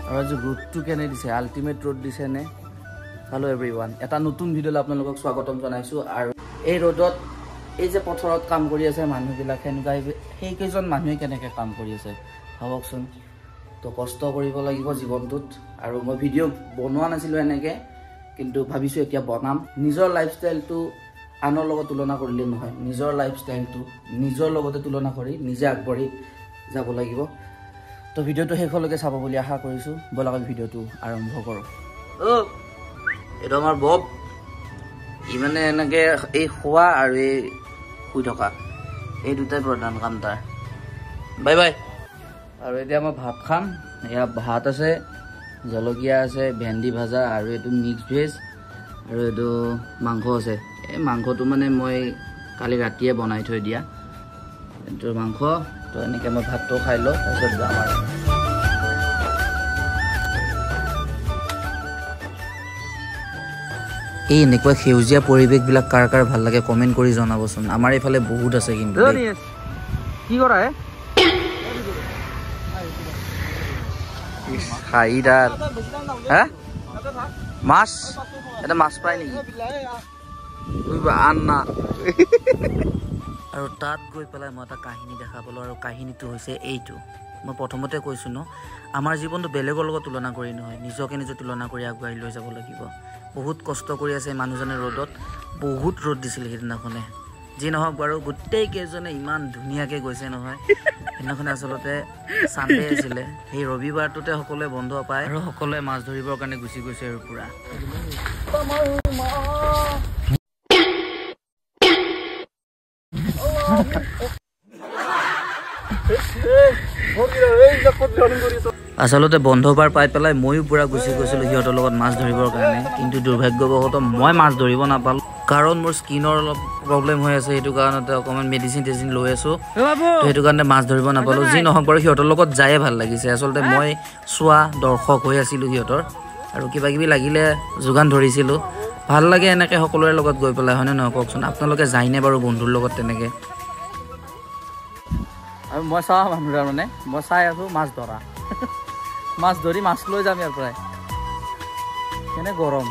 আৰু আজি ৰ'দটো কেনে দিছে আল্টিমেট ৰ'দ দিছে নে হেল্ল' এভৰিৱান এটা নতুন ভিডিঅ'লৈ আপোনালোকক স্বাগতম জনাইছোঁ আৰু এই ৰ'দত এই যে পথাৰত কাম কৰি আছে মানুহবিলাক সেনেকুৱা সেইকেইজন মানুহে কেনেকৈ কাম কৰি আছে ভাবকচোন তো কষ্ট কৰিব লাগিব জীৱনটোত আৰু মই ভিডিঅ' বনোৱা নাছিলোঁ এনেকৈ কিন্তু ভাবিছোঁ এতিয়া বনাম নিজৰ লাইফষ্টাইলটো আনৰ লগত তুলনা কৰিলে নহয় নিজৰ লাইফষ্টাইলটো নিজৰ লগতে তুলনা কৰি নিজে আগবাঢ়ি যাব লাগিব তো ভিডিঅ'টো শেষলৈকে চাব বুলি আশা কৰিছোঁ ব'লক ভিডিঅ'টো আৰম্ভ কৰোঁ এইটো আমাৰ বব ই মানে এনেকৈ এই খোৱা আৰু এই শুই থকা এই দুটাই প্ৰধান কাম তাৰ বাই বাই আৰু এতিয়া মই ভাত খাম এয়া ভাত আছে জলকীয়া আছে ভেন্দি ভাজা আৰু এইটো মিক্স ভেজ আৰু এইটো মাংস আছে এই মাংসটো মানে মই কালি ৰাতিয়ে বনাই থৈ দিয়া এইটো মাংস তো এনেকৈ মই ভাতটো খাই লওঁ তাৰপিছত যাম আৰু এই এনেকুৱা সেউজীয়া পৰিৱেশবিলাক কাৰ কাৰ ভাল লাগে কমেণ্ট কৰি জনাবচোন আমাৰ এইফালে বহুত আছে কিন্তু কি কৰা হে খাইদাৰ হে মাছ এটা মাছ পায় নেকি আন না আৰু তাত গৈ পেলাই মই এটা কাহিনী দেখা পালোঁ আৰু কাহিনীটো হৈছে এইটো মই প্ৰথমতে কৈছোঁ ন আমাৰ জীৱনটো বেলেগৰ লগত তুলনা কৰি নহয় নিজকে নিজে তুলনা কৰি আগুৱাই লৈ যাব লাগিব বহুত কষ্ট কৰি আছে মানুহজনে ৰ'দত বহুত ৰ'দ দিছিল সেইদিনাখনে যি নহওক বাৰু গোটেইকেইজনে ইমান ধুনীয়াকৈ গৈছে নহয় সেইদিনাখনে আচলতে ছানডে আছিলে সেই ৰবিবাৰটোতে সকলোৱে বন্ধ পায় আৰু সকলোৱে মাছ ধৰিবৰ কাৰণে গুচি গৈছে আৰু পূৰা আচলতে বন্ধ বাৰ পাই পেলাই ময়ো পূৰা গুচি গৈছিলোঁ সিহঁতৰ লগত মাছ ধৰিবৰ কাৰণে কিন্তু দুৰ্ভাগ্যবশতঃ মই মাছ ধৰিব নাপালোঁ কাৰণ মোৰ স্কিনৰ অলপ প্ৰব্লেম হৈ আছে সেইটো কাৰণতে অকণমান মেডিচিন লৈ আছোঁ সেইটো কাৰণে মাছ ধৰিব নাপালোঁ যি নহওক বাৰু সিহঁতৰ লগত যায়ে ভাল লাগিছে আচলতে মই চোৱা দৰ্শক হৈ আছিলোঁ সিহঁতৰ আৰু কিবা কিবি লাগিলে যোগান ধৰিছিলোঁ ভাল লাগে এনেকৈ সকলোৰে লগত গৈ পেলাই হয়নে নহয় কওকচোন আপোনালোকে যায়নে বাৰু বন্ধুৰ লগত তেনেকৈ আৰু মই চাওঁ মানুহ মানে মই চাই আছোঁ মাছ ধৰা মাছ ধৰি মাছ লৈ যাম ইয়াৰ পৰাই কেনে গৰম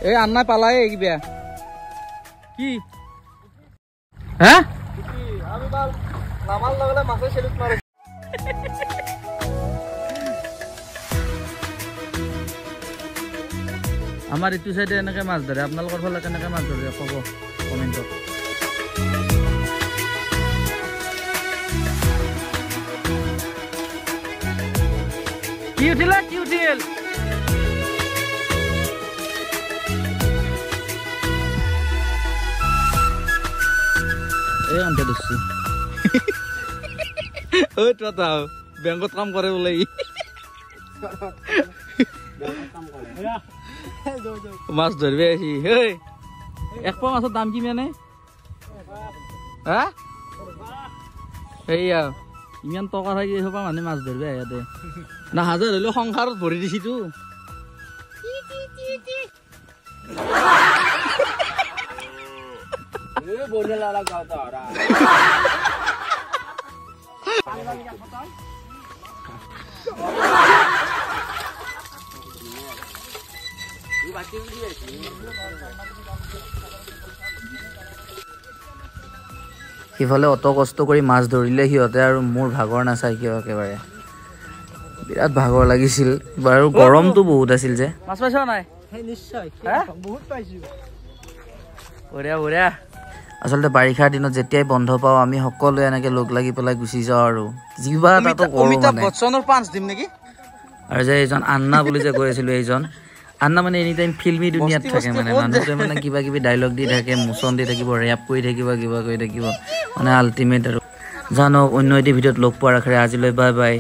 এই আন্নাই পালাই কিবা কি হে আমাৰ এইটো চাইডে এনেকৈ মাছ ধৰে আপোনালোকৰ ফালে কেনেকৈ মাছ ধৰে ক'ব কমেণ্টত কি উঠিল এই আনতে দিছো বেংকত কাম কৰে বোলে মাছ ধৰিব আহি হেই এক পোৱা মাছৰ দাম কিমানে হা সেয়া ইমান টকা থাকি এইসোপা মানুহে মাছ ধৰিব আহে ইয়াতে না হাজাৰ হলেও সংসাৰত ভৰি দিছিতো সিফালে অত কষ্ট কৰি মাছ ধৰিলে সিহঁতে আৰু মোৰ ভাগৰ নাচাই কিয় একেবাৰে বিৰাট ভাগৰ লাগিছিল বাৰু গৰমটো বহুত আছিল যে মাছ পাইছ নাই নিশ্চয় বহুত পাইছো বঢ়িয়া বঢ়িয়া আচলতে বাৰিষাৰ দিনত যেতিয়াই বন্ধ পাওঁ আমি সকলোৱে এনেকৈ লগ লাগি পেলাই গুচি যাওঁ আৰু কিবা এটাতো কৰোঁ মানে আৰু যে এইজন আন্না বুলি যে কৈ আছিলোঁ এইজন আন্না মানে এনি টাইম ফিল্মি দুনিয়াত থাকে মানে মানুহটোৱে মানে কিবা কিবি ডাইলগ দি থাকে মোচন দি থাকিব ৰেপ কৰি থাকিব কিবা কৰি থাকিব মানে আল্টিমেট আৰু জানক অন্য এটি ভিডিঅ'ত লগ পোৱাৰ আশাৰে আজিলৈ বাই বাই